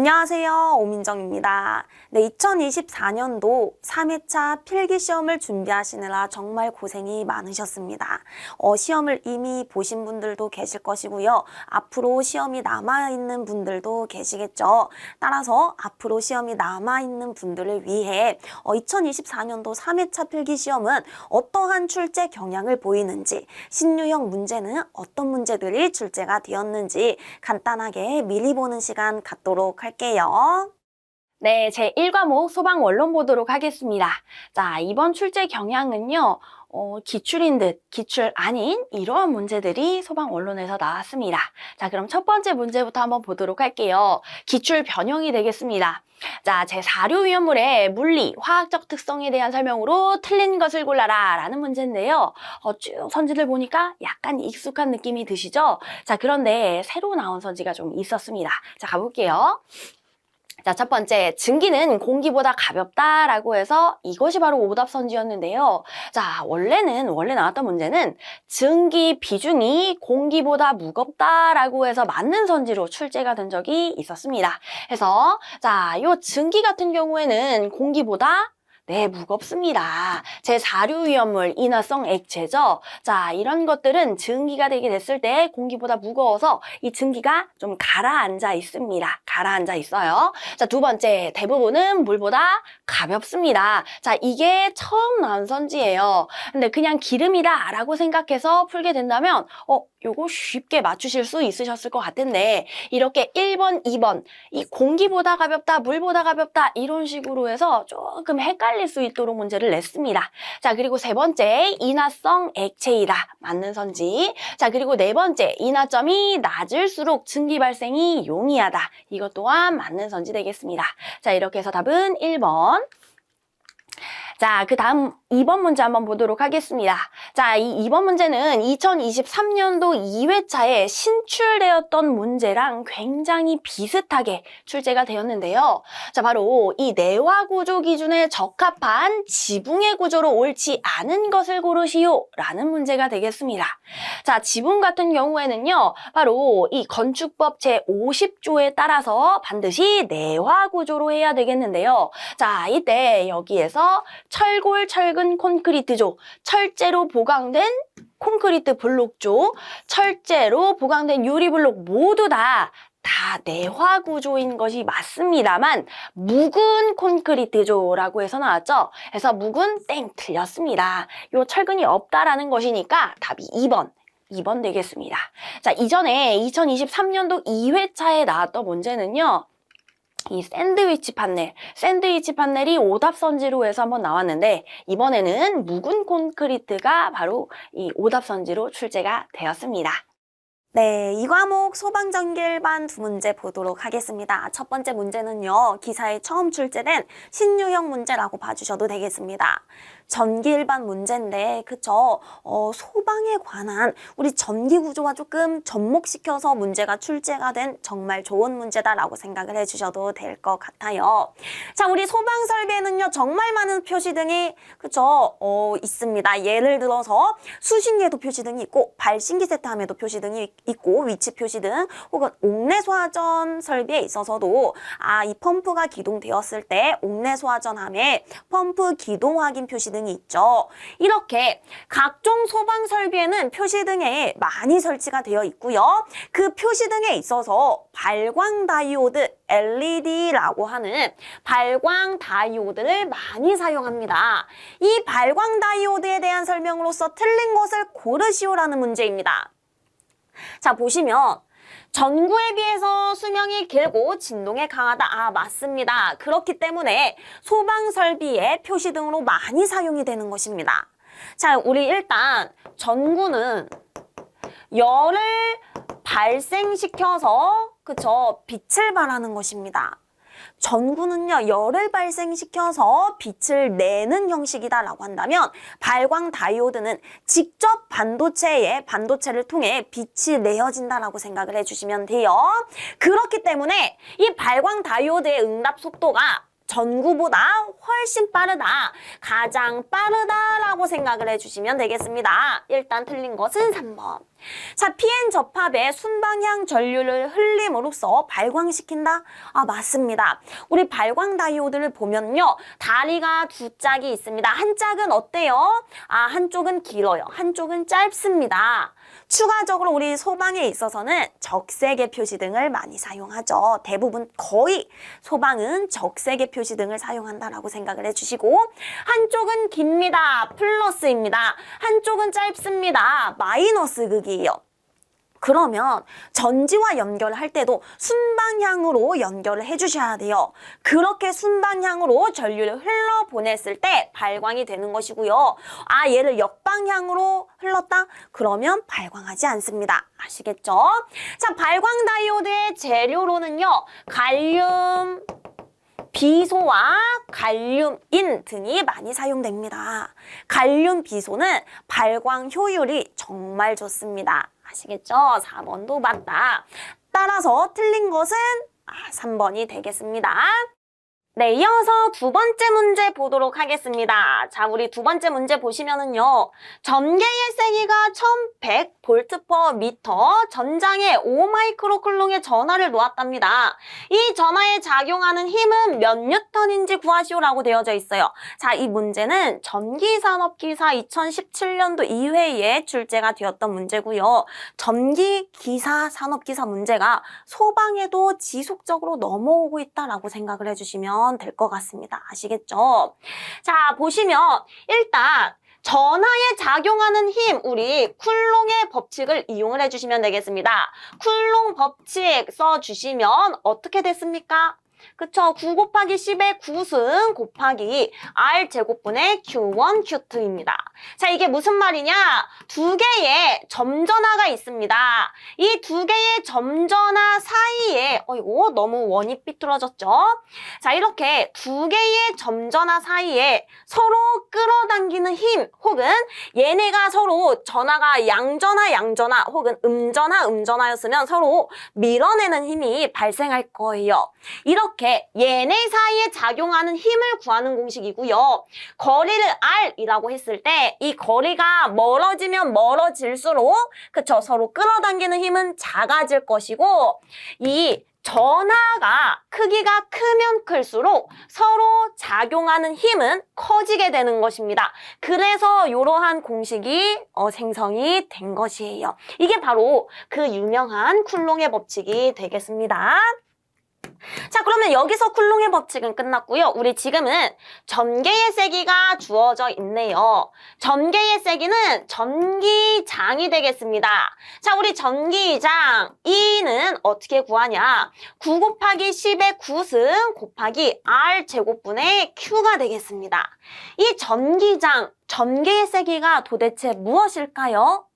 안녕하세요. 오민정입니다. 네, 2024년도 3회차 필기시험을 준비하시느라 정말 고생이 많으셨습니다. 시험을 이미 보신 분들도 계실 것이고요. 앞으로 시험이 남아있는 분들도 계시겠죠. 따라서 앞으로 시험이 남아있는 분들을 위해 2024년도 3회차 필기시험은 어떠한 출제 경향을 보이는지, 신유형 문제는 어떤 문제들이 출제가 되었는지 간단하게 미리 보는 시간 갖도록 할게요. 네, 제 1과목 소방 원론 보도록 하겠습니다. 자, 이번 출제 경향은요, 기출인 듯 기출 아닌 이러한 문제들이 소방 원론에서 나왔습니다. 자, 그럼 첫 번째 문제부터 한번 보도록 할게요. 기출 변형이 되겠습니다. 자, 제4류 위험물의 물리, 화학적 특성에 대한 설명으로 틀린 것을 골라라 라는 문제인데요. 쭉 선지를 보니까 약간 익숙한 느낌이 드시죠? 자, 그런데 새로 나온 선지가 좀 있었습니다. 자, 가볼게요. 자, 첫 번째, 증기는 공기보다 가볍다라고 해서 이것이 바로 오답 선지였는데요. 자, 원래 나왔던 문제는 증기 비중이 공기보다 무겁다라고 해서 맞는 선지로 출제가 된 적이 있었습니다. 그래서 자, 요 증기 같은 경우에는 공기보다 무겁습니다. 제4류 위험물, 인화성 액체죠. 자, 이런 것들은 증기가 되게 됐을 때 공기보다 무거워서 이 증기가 좀 가라앉아 있습니다. 가라앉아 있어요. 자, 두 번째, 대부분은 물보다 가볍습니다. 자, 이게 처음 나온 선지예요. 근데 그냥 기름이다 라고 생각해서 풀게 된다면 요거 쉽게 맞추실 수 있으셨을 것 같은데 이렇게 1번, 2번 이 공기보다 가볍다, 물보다 가볍다 이런 식으로 해서 조금 헷갈릴 수 있도록 문제를 냈습니다. 자, 그리고 세 번째, 인화성 액체이다. 맞는 선지. 자, 그리고 네 번째, 인화점이 낮을수록 증기 발생이 용이하다. 이것 또한 맞는 선지 되겠습니다. 자, 이렇게 해서 답은 1번. 자, 그 다음 2번 문제 한번 보도록 하겠습니다. 자, 이 2번 문제는 2023년도 2회차에 신출되었던 문제랑 굉장히 비슷하게 출제가 되었는데요. 자, 바로 이 내화 구조 기준에 적합한 지붕의 구조로 옳지 않은 것을 고르시오 라는 문제가 되겠습니다. 자, 지붕 같은 경우에는요, 바로 이 건축법 제50조에 따라서 반드시 내화 구조로 해야 되겠는데요. 자, 이때 여기에서 철골, 철근, 콘크리트조, 철제로 보강된 콘크리트 블록조, 철제로 보강된 유리블록 모두 다 내화 구조인 것이 맞습니다만 묵은 콘크리트조라고 해서 나왔죠. 그래서 묵은 땡 틀렸습니다. 요 철근이 없다라는 것이니까 답이 2번 되겠습니다. 자, 이전에 2023년도 2회차에 나왔던 문제는요. 이 샌드위치 판넬이 오답 선지로 해서 한번 나왔는데 이번에는 묵은 콘크리트가 바로 이 오답 선지로 출제가 되었습니다. 네, 이 과목 소방전기일반 두 문제 보도록 하겠습니다. 첫 번째 문제는요, 기사에 처음 출제된 신유형 문제라고 봐주셔도 되겠습니다. 전기일반 문제인데, 그쵸? 소방에 관한 우리 전기구조와 조금 접목시켜서 문제가 출제가 된 정말 좋은 문제다라고 생각을 해주셔도 될 것 같아요. 자, 우리 소방설비에는요, 정말 많은 표시등이, 그쵸? 있습니다. 예를 들어서 수신기에도 표시등이 있고, 발신기 세트함에도 표시등이 있고, 위치 표시등, 혹은 옥내소화전 설비에 있어서도, 이 펌프가 기동되었을 때 옥내소화전함에 펌프 기동 확인 표시등이 있죠. 이렇게 각종 소방 설비에는 표시등에 많이 설치가 되어 있고요. 그 표시등에 있어서 발광 다이오드 LED라고 하는 발광 다이오드를 많이 사용합니다. 이 발광 다이오드에 대한 설명으로서 틀린 것을 고르시오라는 문제입니다. 자, 보시면 전구에 비해서 수명이 길고 진동에 강하다. 맞습니다. 그렇기 때문에 소방설비에 표시등으로 많이 사용이 되는 것입니다. 자, 우리 일단 전구는 열을 발생시켜서 빛을 발하는 것입니다. 전구는요, 열을 발생시켜서 빛을 내는 형식이다라고 한다면 발광 다이오드는 직접 반도체를 통해 빛이 내어진다라고 생각을 해주시면 돼요. 그렇기 때문에 이 발광 다이오드의 응답 속도가 전구보다 훨씬 빠르다. 가장 빠르다라고 생각을 해주시면 되겠습니다. 일단 틀린 것은 3번. 자, PN 접합에 순방향 전류를 흘림으로써 발광시킨다? 아, 맞습니다. 우리 발광 다이오드를 보면요. 다리가 두 짝이 있습니다. 한 짝은 어때요? 아, 한쪽은 길어요. 한쪽은 짧습니다. 추가적으로 우리 소방에 있어서는 적색의 표시등을 많이 사용하죠. 대부분 거의 소방은 적색의 표시등을 사용한다라고 생각을 해주시고, 한쪽은 깁니다. 플러스입니다. 한쪽은 짧습니다. 마이너스 극이에요. 그러면 전지와 연결을 할 때도 순방향으로 연결을 해주셔야 돼요. 그렇게 순방향으로 전류를 흘러보냈을 때 발광이 되는 것이고요. 아, 얘를 역방향으로 흘렀다? 그러면 발광하지 않습니다. 아시겠죠? 자, 발광 다이오드의 재료로는요. 갈륨, 비소와 갈륨인 등이 많이 사용됩니다. 갈륨 비소는 발광 효율이 정말 좋습니다. 아시겠죠? 4번도 맞다. 따라서 틀린 것은 3번이 되겠습니다. 네, 이어서 두 번째 문제 보도록 하겠습니다. 자, 우리 두 번째 문제 보시면은요. 전개의 세기가 1100V/m, 전장에 5마이크로쿨롱의 전하를 놓았답니다. 이 전하에 작용하는 힘은 몇 뉴턴인지 구하시오라고 되어져 있어요. 자, 이 문제는 전기산업기사 2017년도 2회에 출제가 되었던 문제고요. 전기기사 산업기사 문제가 소방에도 지속적으로 넘어오고 있다라고 생각을 해주시면 될 것 같습니다. 아시겠죠? 자, 보시면 일단 전하에 작용하는 힘, 우리 쿨롱의 법칙을 이용을 해주시면 되겠습니다. 쿨롱 법칙 써주시면 어떻게 됐습니까? 그쵸? 9 곱하기 10의 9승 곱하기 R 제곱분의 Q1, Q2입니다. 자, 이게 무슨 말이냐? 두 개의 점전하가 있습니다. 이 두 개의 점전하 사이에, 너무 원이 삐뚤어졌죠? 자, 이렇게 두 개의 점전하 사이에 서로 끌어당기는 힘, 혹은 얘네가 서로 전하가 양전하 혹은 음전하였으면 서로 밀어내는 힘이 발생할 거예요. 이렇게 얘네 사이에 작용하는 힘을 구하는 공식이고요. 거리를 R이라고 했을 때 이 거리가 멀어지면 멀어질수록 그쵸? 서로 끌어당기는 힘은 작아질 것이고, 이 전하가 크기가 크면 클수록 서로 작용하는 힘은 커지게 되는 것입니다. 그래서 이러한 공식이 생성이 된 것이에요. 이게 바로 그 유명한 쿨롱의 법칙이 되겠습니다. 자, 그러면 여기서 쿨롱의 법칙은 끝났고요. 우리 지금은 전개의 세기가 주어져 있네요. 전개의 세기는 전기장이 되겠습니다. 자, 우리 전기장 E는 어떻게 구하냐? 9 곱하기 10의 9승 곱하기 R 제곱분의 Q가 되겠습니다. 이 전기장, 전개의 세기가 도대체 무엇일까요?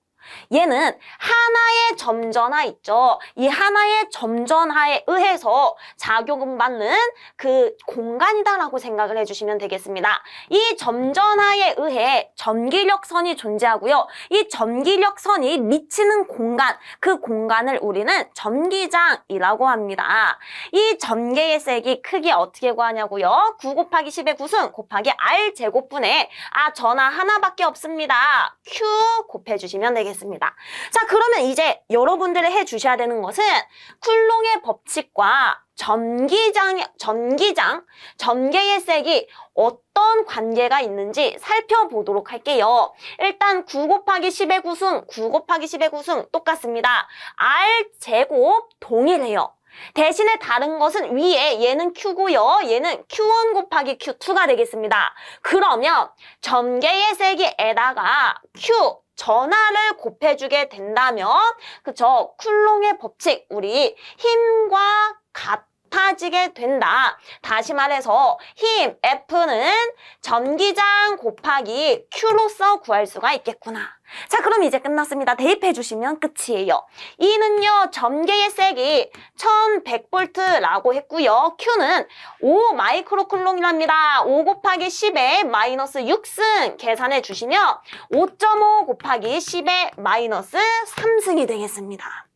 얘는 하나의 점전하 있죠. 이 하나의 점전하에 의해서 작용을 받는 그 공간이다라고 생각을 해주시면 되겠습니다. 이 점전하에 의해 전기력선이 존재하고요. 이 전기력선이 미치는 공간, 그 공간을 우리는 전기장이라고 합니다. 이 전개의 세기 크기 어떻게 구하냐고요? 9 곱하기 10의 9승 곱하기 R 제곱분의 전하 하나밖에 없습니다. Q 곱해주시면 되겠습니다. 자, 그러면 이제 여러분들이 해주셔야 되는 것은 쿨롱의 법칙과 전개의 세기 어떤 관계가 있는지 살펴보도록 할게요. 일단 9 곱하기 10의 9승 똑같습니다. R 제곱 동일해요. 대신에 다른 것은 위에 얘는 Q고요. 얘는 Q1 곱하기 Q2가 되겠습니다. 그러면 전개의 세기에다가 Q 전하를 곱해주게 된다면, 그쵸? 쿨롱의 법칙, 우리 힘과 같아지게 된다. 다시 말해서 힘 F는 전기장 곱하기 Q로서 구할 수가 있겠구나. 자, 그럼 이제 끝났습니다. 대입해 주시면 끝이에요. E는요, 전개의 세기 1100V라고 했고요. Q는 5마이크로쿨롱이랍니다. 5 곱하기 10의 마이너스 6승 계산해 주시면 5.5 곱하기 10의 마이너스 3승이 되겠습니다.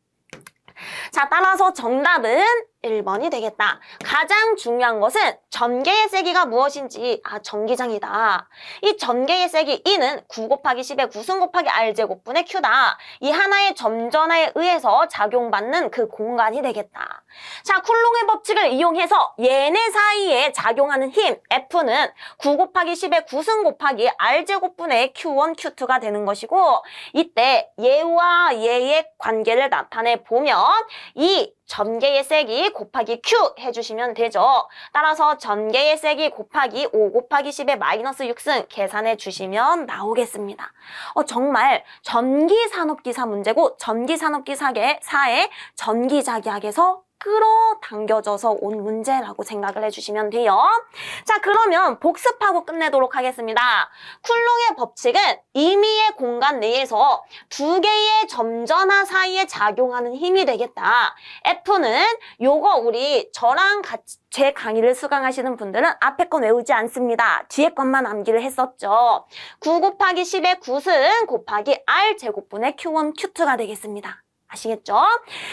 자, 따라서 정답은 1번이 되겠다. 가장 중요한 것은 전개의 세기가 무엇인지, 전기장이다. 이 전개의 세기 E는 9 곱하기 10의 9승 곱하기 R제곱분의 Q다. 이 하나의 점전하에 의해서 작용받는 그 공간이 되겠다. 자, 쿨롱의 법칙을 이용해서 얘네 사이에 작용하는 힘 F는 9 곱하기 10의 9승 곱하기 R제곱분의 Q1, Q2가 되는 것이고, 이때 얘와 얘의 관계를 나타내 보면 이 전개의 세기 곱하기 Q 해주시면 되죠. 따라서 전개의 세기 곱하기 5 곱하기 10의 마이너스 6승 계산해 주시면 나오겠습니다. 정말 전기산업기사 문제고 전기산업기사의 전기자기학에서 끌어당겨져서 온 문제라고 생각을 해주시면 돼요. 자, 그러면 복습하고 끝내도록 하겠습니다. 쿨롱의 법칙은 임의의 공간 내에서 두 개의 점전하 사이에 작용하는 힘이 되겠다. F는 요거 우리 저랑 같이 제 강의를 수강하시는 분들은 앞에 건 외우지 않습니다. 뒤에 것만 암기를 했었죠. 9 곱하기 10의 9승 곱하기 R제곱분의 Q1, Q2가 되겠습니다. 아시겠죠?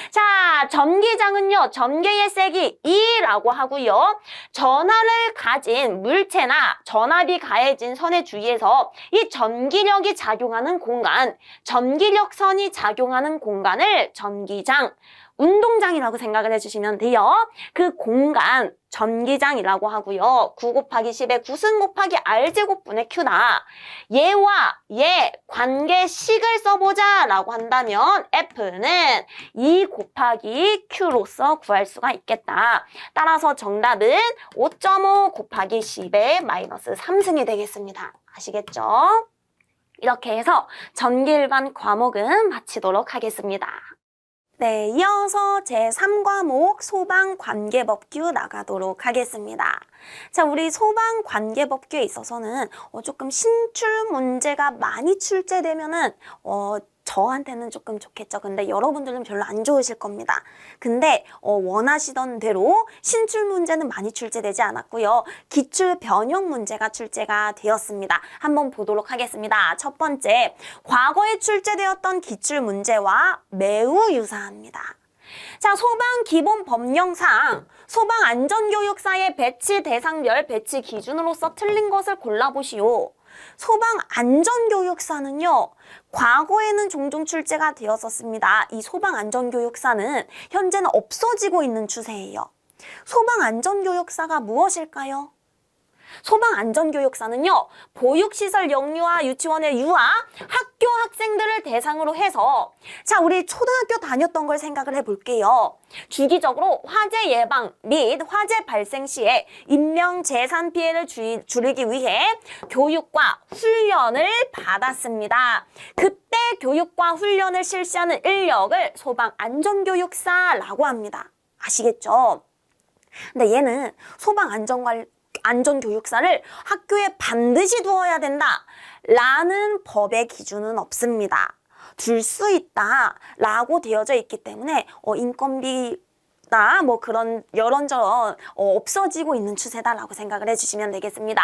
자, 전기장은요, 전개의 세기 E라고 하고요. 전하를 가진 물체나 전압이 가해진 선의 주위에서 이 전기력이 작용하는 공간, 전기력선이 작용하는 공간을 전기장, 운동장이라고 생각을 해주시면 돼요. 그 공간, 전기장이라고 하고요. 9 곱하기 10의 9승 곱하기 R제곱분의 Q다. 얘와 얘 관계식을 써보자 라고 한다면 F는 2 곱하기 Q로서 구할 수가 있겠다. 따라서 정답은 5.5 곱하기 10의 마이너스 3승이 되겠습니다. 아시겠죠? 이렇게 해서 전기 일반 과목은 마치도록 하겠습니다. 네, 이어서 제3과목 소방관계법규 나가도록 하겠습니다. 자, 우리 소방관계법규에 있어서는 조금 신출 문제가 많이 출제되면은 저한테는 조금 좋겠죠. 근데 여러분들은 별로 안 좋으실 겁니다. 근데 원하시던 대로 신출 문제는 많이 출제되지 않았고요. 기출 변형 문제가 출제가 되었습니다. 한번 보도록 하겠습니다. 첫 번째, 과거에 출제되었던 기출 문제와 매우 유사합니다. 자, 소방기본법령상 소방안전교육사의 배치 대상별 배치 기준으로서 틀린 것을 골라보시오. 소방안전교육사는요, 과거에는 종종 출제가 되었었습니다. 이 소방안전교육사는 현재는 없어지고 있는 추세예요. 소방안전교육사가 무엇일까요? 소방안전교육사는요, 보육시설 영유아 유치원의 유아 학교 학생들을 대상으로 해서, 자, 우리 초등학교 다녔던 걸 생각을 해볼게요. 주기적으로 화재 예방 및 화재 발생 시에 인명 재산 피해를 줄이기 위해 교육과 훈련을 받았습니다. 그때 교육과 훈련을 실시하는 인력을 소방안전교육사라고 합니다. 아시겠죠? 근데 얘는 안전교육사를 학교에 반드시 두어야 된다 라는 법의 기준은 없습니다. 둘 수 있다 라고 되어져 있기 때문에 인건비나 뭐 그런 여런저런 없어지고 있는 추세다라고 생각을 해주시면 되겠습니다.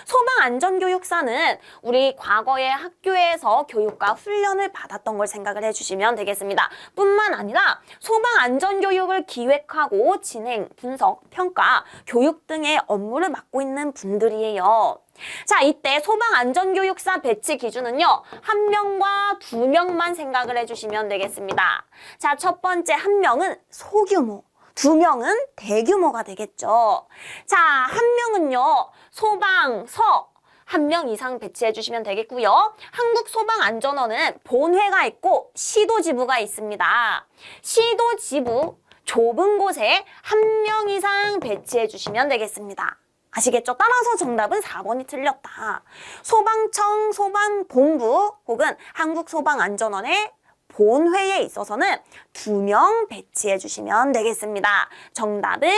소방안전교육사는 우리 과거에 학교에서 교육과 훈련을 받았던 걸 생각을 해주시면 되겠습니다. 뿐만 아니라 소방안전교육을 기획하고 진행, 분석, 평가, 교육 등의 업무를 맡고 있는 분들이에요. 자, 이때 소방안전교육사 배치 기준은요, 1명과 2명만 생각을 해주시면 되겠습니다. 자, 첫 번째 1명은 소규모, 2명은 대규모가 되겠죠. 자, 1명은요, 소방서 1명 이상 배치해 주시면 되겠고요. 한국소방안전원은 본회가 있고 시도지부가 있습니다. 시도지부 좁은 곳에 1명 이상 배치해 주시면 되겠습니다. 아시겠죠? 따라서 정답은 4번이 틀렸다. 소방청, 소방본부 혹은 한국소방안전원의 본회에 있어서는 2명 배치해 주시면 되겠습니다. 정답은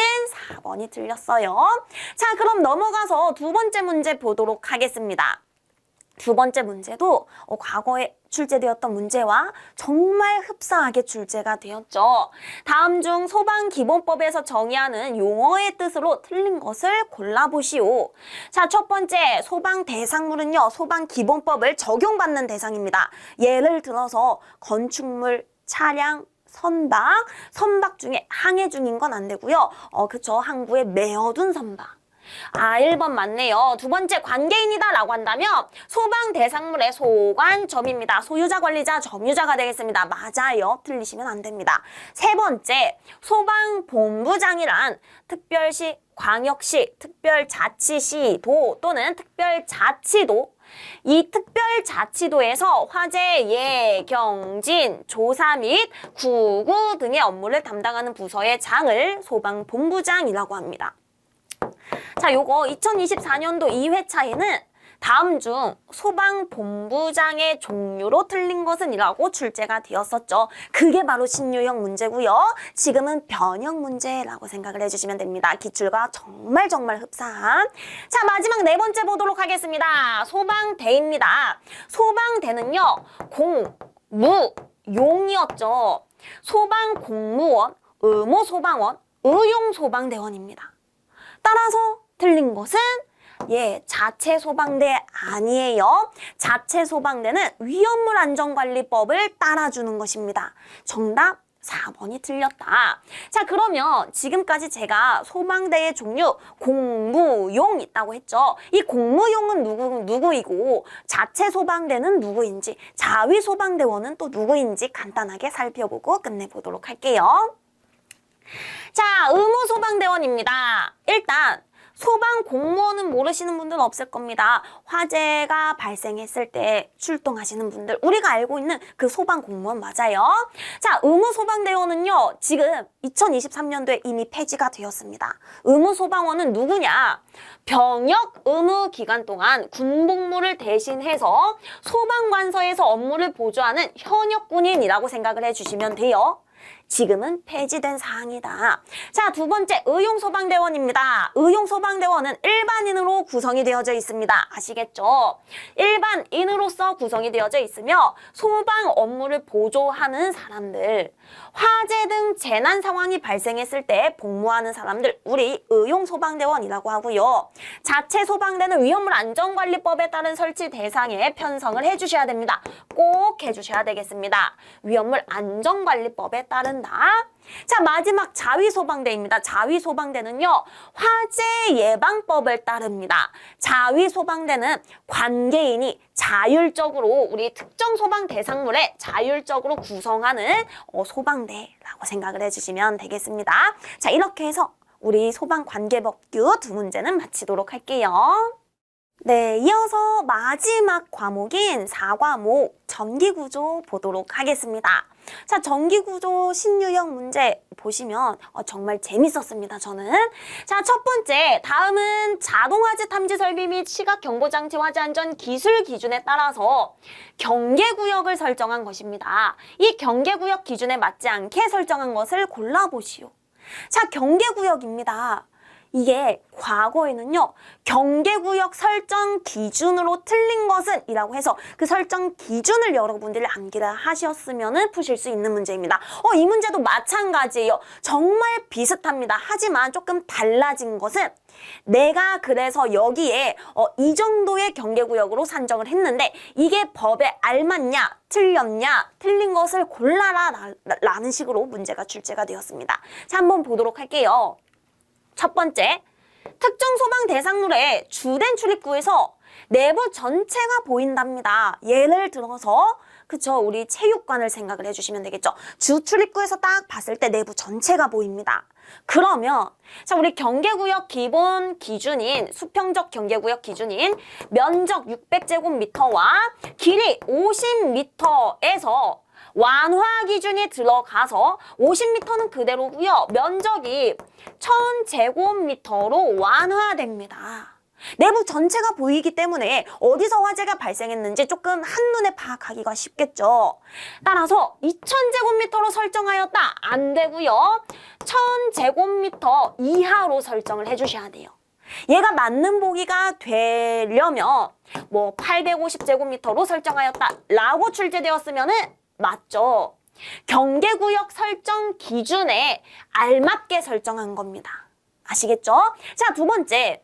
4번이 틀렸어요. 자, 그럼 넘어가서 두 번째 문제 보도록 하겠습니다. 두 번째 문제도 과거에 출제되었던 문제와 정말 흡사하게 출제가 되었죠. 다음 중 소방기본법에서 정의하는 용어의 뜻으로 틀린 것을 골라보시오. 자, 첫 번째 소방 대상물은요, 소방기본법을 적용받는 대상입니다. 예를 들어서 건축물, 차량, 선박, 선박 중에 항해 중인 건 안 되고요. 그쵸. 항구에 메어둔 선박. 1번 맞네요. 두 번째 관계인이다 라고 한다면 소방 대상물의 소관점입니다. 소유자, 관리자, 점유자가 되겠습니다. 맞아요. 틀리시면 안 됩니다. 세 번째 소방본부장이란 특별시, 광역시, 특별자치시, 도 또는 특별자치도, 이 특별자치도에서 화재, 예, 경진, 조사 및 구구 등의 업무를 담당하는 부서의 장을 소방본부장이라고 합니다. 자, 요거 2024년도 2회차에는 다음 중 소방본부장의 종류로 틀린 것은 이라고 출제가 되었었죠. 그게 바로 신유형 문제고요. 지금은 변형 문제라고 생각을 해주시면 됩니다. 기출과 정말 흡사한. 자, 마지막 네 번째 보도록 하겠습니다. 소방대입니다. 소방대는요, 공, 무, 용이었죠. 소방공무원, 의무소방원, 의용소방대원입니다. 따라서 틀린 것은 예, 자체 소방대 아니에요. 자체 소방대는 위험물 안전관리법을 따라주는 것입니다. 정답 4번이 틀렸다. 자, 그러면 지금까지 제가 소방대의 종류 공무용 있다고 했죠. 이 공무용은 누구이고 자체 소방대는 누구인지, 자위 소방대원은 또 누구인지 간단하게 살펴보고 끝내보도록 할게요. 자, 의무소방대원입니다. 일단 소방 공무원은 모르시는 분들은 없을 겁니다. 화재가 발생했을 때 출동하시는 분들, 우리가 알고 있는 그 소방 공무원 맞아요. 자, 의무소방대원은요, 지금 2023년도에 이미 폐지가 되었습니다. 의무소방원은 누구냐? 병역 의무 기간 동안 군복무를 대신해서 소방관서에서 업무를 보조하는 현역 군인이라고 생각을 해주시면 돼요. 지금은 폐지된 사항이다. 자, 두 번째 의용소방대원입니다. 의용소방대원은 일반인으로 구성이 되어져 있습니다. 아시겠죠? 일반인으로서 구성이 되어져 있으며 소방 업무를 보조하는 사람들, 화재 등 재난 상황이 발생했을 때 복무하는 사람들, 우리 의용소방대원이라고 하고요. 자체 소방대는 위험물 안전관리법에 따른 설치 대상에 편성을 해주셔야 됩니다. 꼭 해주셔야 되겠습니다. 위험물 안전관리법에 따른다. 자, 마지막 자위소방대입니다. 자위소방대는요, 화재 예방법을 따릅니다. 자위소방대는 관계인이 자율적으로 우리 특정 소방 대상물에 자율적으로 구성하는 소방대라고 생각을 해주시면 되겠습니다. 자, 이렇게 해서 우리 소방관계법규 두 문제는 마치도록 할게요. 네, 이어서 마지막 과목인 4과목 전기구조 보도록 하겠습니다. 자, 전기구조 신유형 문제 보시면 정말 재밌었습니다, 저는. 자, 첫 번째, 다음은 자동화재 탐지 설비 및 시각경보장치 화재 안전 기술 기준에 따라서 경계구역을 설정한 것입니다. 이 경계구역 기준에 맞지 않게 설정한 것을 골라보시오. 자, 경계구역입니다. 이게 과거에는요, 경계구역 설정 기준으로 틀린 것은 이라고 해서 그 설정 기준을 여러분들이 암기를 하셨으면 푸실 수 있는 문제입니다. 이 문제도 마찬가지예요. 정말 비슷합니다. 하지만 조금 달라진 것은 내가 그래서 여기에 이 정도의 경계구역으로 산정을 했는데 이게 법에 알맞냐, 틀렸냐, 틀린 것을 골라라 라는 식으로 문제가 출제가 되었습니다. 자, 한번 보도록 할게요. 첫 번째, 특정 소방 대상물의 주된 출입구에서 내부 전체가 보인답니다. 예를 들어서 그쵸, 우리 체육관을 생각을 해주시면 되겠죠. 주 출입구에서 딱 봤을 때 내부 전체가 보입니다. 그러면 자, 우리 경계구역 기본 기준인 수평적 경계구역 기준인 면적 600제곱미터와 길이 50m에서 완화 기준이 들어가서 50m는 그대로고요. 면적이 1000제곱미터로 완화됩니다. 내부 전체가 보이기 때문에 어디서 화재가 발생했는지 조금 한눈에 파악하기가 쉽겠죠. 따라서 2000제곱미터로 설정하였다. 안 되고요. 1000제곱미터 이하로 설정을 해주셔야 돼요. 얘가 맞는 보기가 되려면 뭐 850제곱미터로 설정하였다 라고 출제되었으면은 맞죠. 경계구역 설정 기준에 알맞게 설정한 겁니다. 아시겠죠? 자, 두 번째.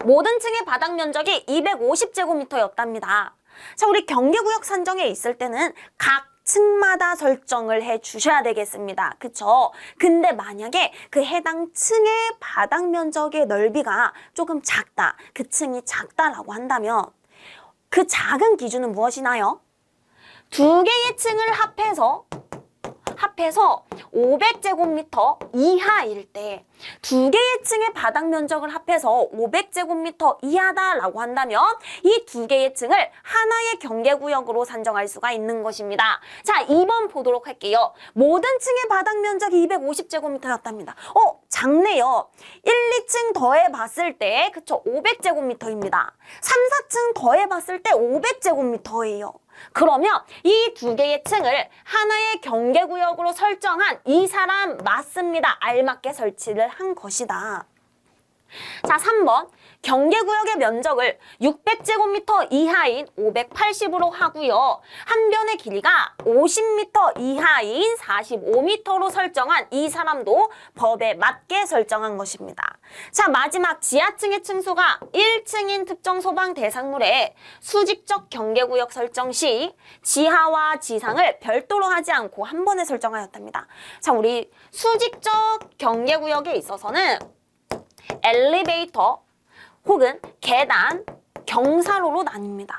모든 층의 바닥 면적이 250제곱미터였답니다. 자, 우리 경계구역 산정에 있을 때는 각 층마다 설정을 해 주셔야 되겠습니다. 그쵸? 근데 만약에 그 해당 층의 바닥 면적의 넓이가 조금 작다, 그 층이 작다라고 한다면 그 작은 기준은 무엇이나요? 두 개의 층을 합해서 500제곱미터 이하일 때 두 개의 층의 바닥 면적을 합해서 500제곱미터 이하다라고 한다면 이 두 개의 층을 하나의 경계구역으로 산정할 수가 있는 것입니다. 자, 2번 보도록 할게요. 모든 층의 바닥 면적이 250제곱미터였답니다. 작네요. 1, 2층 더해봤을 때 그쵸? 500제곱미터입니다. 3, 4층 더해봤을 때 500제곱미터예요. 그러면 이 두 개의 층을 하나의 경계구역으로 설정한 이 사람 맞습니다. 알맞게 설치를 한 것이다. 자, 3번. 경계구역의 면적을 600제곱미터 이하인 580으로 하고요. 한 변의 길이가 50m 이하인 45m로 설정한 이 사람도 법에 맞게 설정한 것입니다. 자, 마지막 지하층의 층수가 1층인 특정 소방 대상물의 수직적 경계구역 설정 시 지하와 지상을 별도로 하지 않고 한 번에 설정하였답니다. 자, 우리 수직적 경계구역에 있어서는 엘리베이터 혹은 계단, 경사로로 나뉩니다.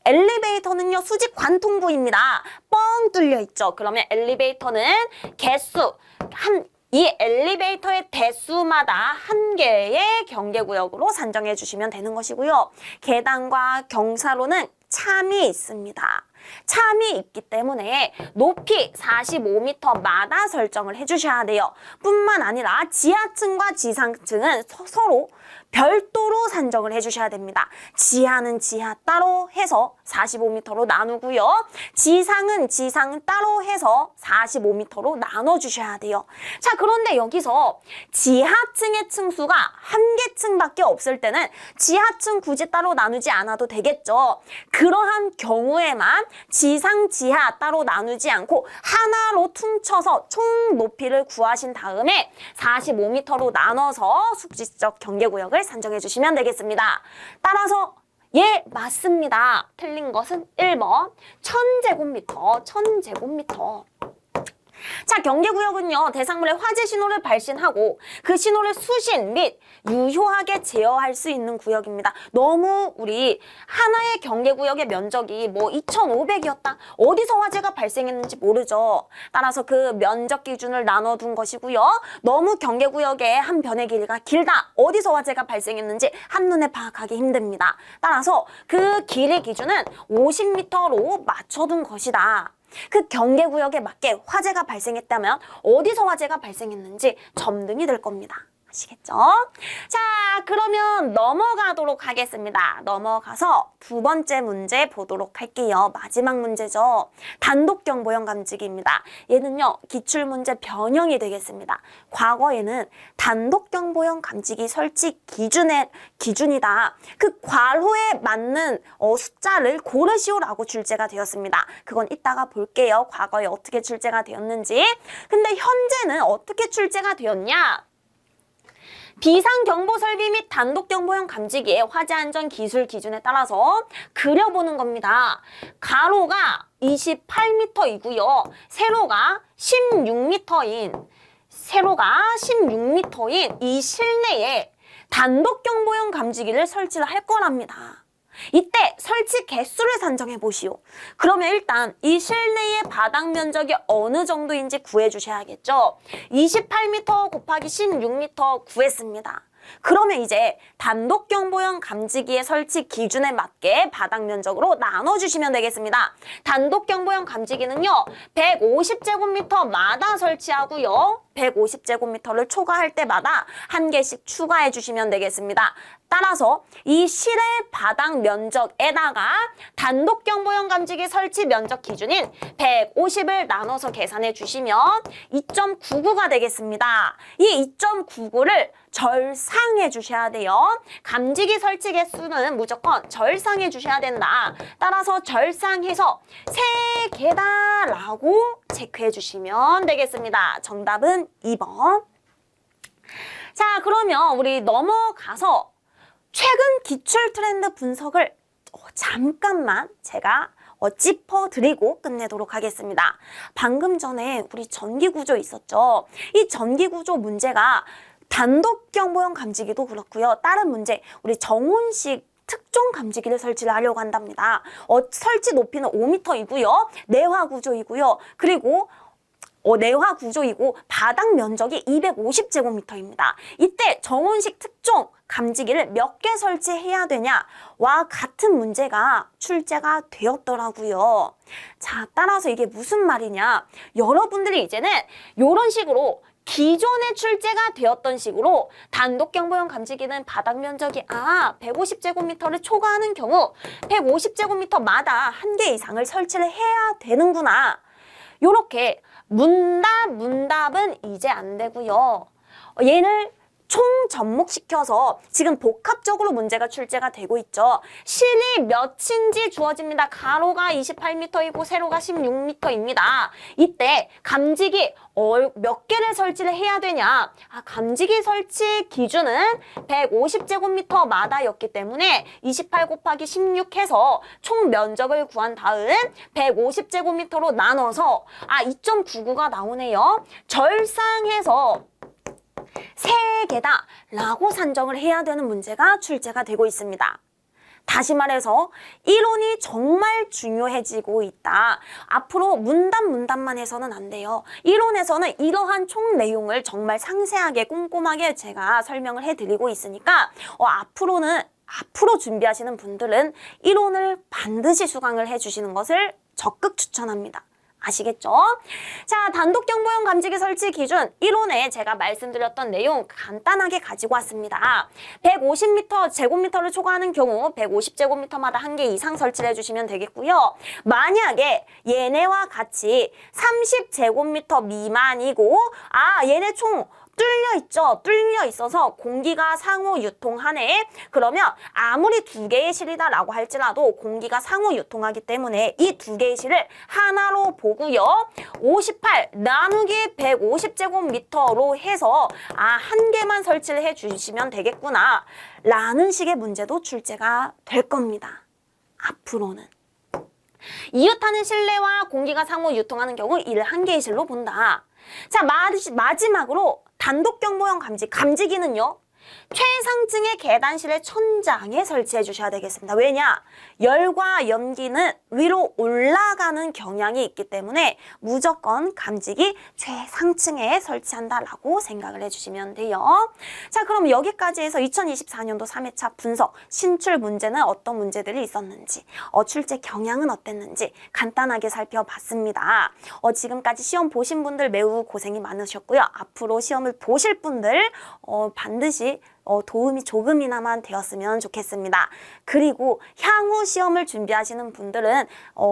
엘리베이터는요, 수직 관통부입니다. 뻥 뚫려 있죠. 그러면 엘리베이터는 개수, 이 엘리베이터의 대수마다 한 개의 경계구역으로 산정해 주시면 되는 것이고요. 계단과 경사로는 참이 있습니다. 참이 있기 때문에 높이 45m마다 설정을 해주셔야 돼요. 뿐만 아니라 지하층과 지상층은 서로 별도로 산정을 해주셔야 됩니다. 지하는 지하 따로 해서 45m로 나누고요. 지상은 지상 따로 해서 45m로 나눠주셔야 돼요. 자, 그런데 여기서 지하층의 층수가 한 개 층밖에 없을 때는 지하층 굳이 따로 나누지 않아도 되겠죠. 그러한 경우에만 지상, 지하 따로 나누지 않고 하나로 퉁쳐서 총 높이를 구하신 다음에 45m로 나눠서 수직적 경계구역을 산정해 주시면 되겠습니다. 따라서 예, 맞습니다. 틀린 것은 1번 1000제곱미터. 자, 경계구역은요, 대상물의 화재 신호를 발신하고 그 신호를 수신 및 유효하게 제어할 수 있는 구역입니다. 너무 우리 하나의 경계구역의 면적이 뭐 2500이었다. 어디서 화재가 발생했는지 모르죠. 따라서 그 면적 기준을 나눠둔 것이고요. 너무 경계구역의 한 변의 길이가 길다. 어디서 화재가 발생했는지 한눈에 파악하기 힘듭니다. 따라서 그 길이 기준은 50m로 맞춰둔 것이다. 그 경계구역에 맞게 화재가 발생했다면 어디서 화재가 발생했는지 점등이 될 겁니다. 아시겠죠? 자, 그러면 넘어가도록 하겠습니다. 넘어가서 두 번째 문제 보도록 할게요. 마지막 문제죠. 단독경보형 감지기입니다. 얘는요, 기출문제 변형이 되겠습니다. 과거에는 단독경보형 감지기 설치 기준이다. 그 괄호에 맞는 숫자를 고르시오라고 출제가 되었습니다. 그건 이따가 볼게요. 과거에 어떻게 출제가 되었는지. 근데 현재는 어떻게 출제가 되었냐? 비상경보 설비 및 단독경보형 감지기의 화재안전 기술 기준에 따라서 그려보는 겁니다. 가로가 28m이고요. 세로가 16m인 이 실내에 단독경보형 감지기를 설치를 할 거랍니다. 이때 설치 개수를 산정해 보시오. 그러면 일단 이 실내의 바닥 면적이 어느 정도인지 구해 주셔야겠죠. 28m 곱하기 16m 구했습니다. 그러면 이제 단독경보형 감지기의 설치 기준에 맞게 바닥 면적으로 나눠주시면 되겠습니다. 단독경보형 감지기는요, 150제곱미터마다 설치하고요. 150제곱미터를 초과할 때마다 한 개씩 추가해 주시면 되겠습니다. 따라서 이 실의 바닥 면적에다가 단독경보형 감지기 설치 면적 기준인 150을 나눠서 계산해 주시면 2.99가 되겠습니다. 이 2.99를 절상해 주셔야 돼요. 감지기 설치 개수는 무조건 절상해 주셔야 된다. 따라서 절상해서 3개다라고 체크해 주시면 되겠습니다. 정답은 2번. 자, 그러면 우리 넘어가서 최근 기출 트렌드 분석을 잠깐만 제가 짚어드리고 끝내도록 하겠습니다. 방금 전에 우리 전기구조 있었죠? 이 전기구조 문제가 단독경보형 감지기도 그렇고요. 다른 문제, 우리 정온식 특종 감지기를 설치를 하려고 한답니다. 설치 높이는 5m이고요. 내화 구조이고요. 그리고 내화 구조이고 바닥 면적이 250제곱미터입니다. 이때 정온식 특종 감지기를 몇 개 설치해야 되냐와 같은 문제가 출제가 되었더라고요. 자, 따라서 이게 무슨 말이냐? 여러분들이 이제는 이런 식으로 기존에 출제가 되었던 식으로 단독경보형 감지기는 바닥 면적이 150제곱미터를 초과하는 경우 150제곱미터마다 한 개 이상을 설치를 해야 되는구나. 요렇게 문답은 이제 안 되고요. 얘를 총 접목시켜서 지금 복합적으로 문제가 출제가 되고 있죠. 실이 몇인지 주어집니다. 가로가 28m이고 세로가 16m입니다. 이때 감지기 몇 개를 설치를 해야 되냐? 감지기 설치 기준은 150제곱미터마다였기 때문에 28 곱하기 16 해서 총 면적을 구한 다음 150제곱미터로 나눠서 2.99가 나오네요. 절상해서 3개다 라고 산정을 해야 되는 문제가 출제가 되고 있습니다. 다시 말해서 이론이 정말 중요해지고 있다. 앞으로 문답만 해서는 안 돼요. 이론에서는 이러한 총 내용을 정말 상세하게 꼼꼼하게 제가 설명을 해드리고 있으니까 앞으로 준비하시는 분들은 이론을 반드시 수강을 해주시는 것을 적극 추천합니다. 아시겠죠? 자, 단독경보형 감지기 설치 기준 이론에 제가 말씀드렸던 내용 간단하게 가지고 왔습니다. 150m 제곱미터를 초과하는 경우 150제곱미터마다 한 개 이상 설치를 해주시면 되겠고요. 만약에 얘네와 같이 30제곱미터 미만이고 얘네 총 뚫려 있어서 공기가 상호 유통하네. 그러면 아무리 2개의 실이다라고 할지라도 공기가 상호 유통하기 때문에 이 2개의 실을 하나로 보고요. 58 나누기 150제곱미터로 해서 한 개만 설치를 해주시면 되겠구나 라는 식의 문제도 출제가 될 겁니다. 앞으로는. 이웃하는 실내와 공기가 상호 유통하는 경우 이를 한 개의 실로 본다. 자, 마지막으로 단독경보형 감지기는요. 최상층의 계단실의 천장에 설치해 주셔야 되겠습니다. 왜냐? 열과 연기는 위로 올라가는 경향이 있기 때문에 무조건 감지기 최상층에 설치한다라고 생각을 해주시면 돼요. 자, 그럼 여기까지 해서 2024년도 3회차 분석, 신출 문제는 어떤 문제들이 있었는지, 출제 경향은 어땠는지 간단하게 살펴봤습니다. 지금까지 시험 보신 분들 매우 고생이 많으셨고요. 앞으로 시험을 보실 분들 반드시 도움이 조금이나마 되었으면 좋겠습니다. 그리고 향후 시험을 준비하시는 분들은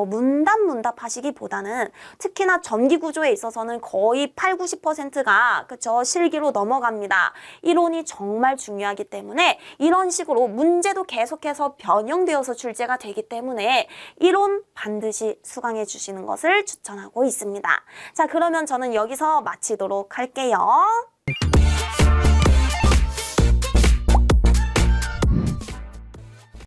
문답 하시기보다는 특히나 전기구조에 있어서는 거의 80~90%가 그쵸 실기로 넘어갑니다. 이론이 정말 중요하기 때문에 이런 식으로 문제도 계속해서 변형되어서 출제가 되기 때문에 이론 반드시 수강해 주시는 것을 추천하고 있습니다. 자, 그러면 저는 여기서 마치도록 할게요.